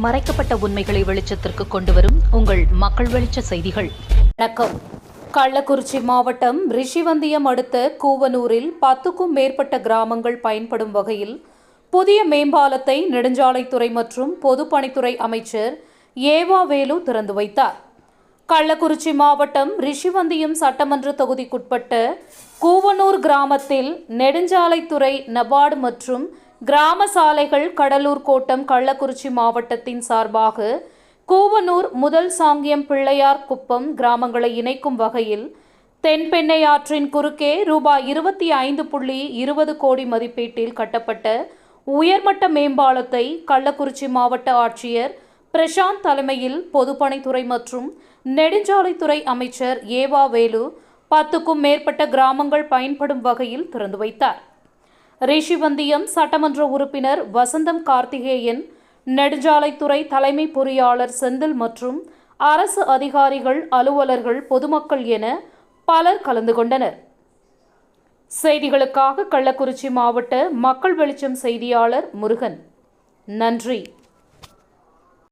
மறைக்கப்பட்ட உண்மைகளை வெளிச்சத்திற்கு கொண்டுவரும் உங்கள் மக்கள் வெளிச்ச செய்திகள். வணக்கம். கள்ளக்குறிச்சி மாவட்டம் ரிஷிவந்தியம் அடுத்த கூவனூரில் 10க்கும் மேற்பட்ட கிராமங்கள் பயன்படும் வகையில் புதிய மேம்பாலத்தை நெடுஞ்சாலைத்துறை மற்றும் பொதுப்பணித்துறை அமைச்சர் ஏவா வேலு திறந்து வைத்தார். கள்ளக்குறிச்சி மாவட்டம் ரிஷிவந்தியம் சட்டமன்ற தொகுதிக்குட்பட்ட கூவனூர் கிராமத்தில் நெடுஞ்சாலைத்துறை, நபார்டு மற்றும் கிராம சாலைகள் கடலூர் கோட்டம் கள்ளக்குறிச்சி மாவட்டத்தின் சார்பாக கூவனூர், முதல் சாங்கியம், பிள்ளையார் குப்பம் கிராமங்களை இணைக்கும் வகையில் தென்பெண்ணை ஆற்றின் குறுக்கே ரூபாய் 25.20 கோடி மதிப்பீட்டில் கட்டப்பட்ட உயர்மட்ட மேம்பாலத்தை கள்ளக்குறிச்சி மாவட்ட ஆட்சியர் பிரசாந்த் தலைமையில் பொதுப்பணித்துறை மற்றும் நெடுஞ்சாலைத்துறை அமைச்சர் ஏவா வேலு 10க்கும் மேற்பட்ட கிராமங்கள் பயன்படும் வகையில் திறந்து வைத்தார். ரிஷிவந்தியம் சட்டமன்ற உறுப்பினர் வசந்தம் கார்த்திகேயன், நெடுஞ்சாலைத்துறை தலைமை பொறியாளர் செந்தில் மற்றும் அரசு அதிகாரிகள், அலுவலர்கள், பொதுமக்கள் என பலர் கலந்து கொண்டனர். செய்திகளுக்காக கள்ளக்குறிச்சி மாவட்ட மக்கள் வெளிச்சம் செய்தியாளர் முருகன். நன்றி.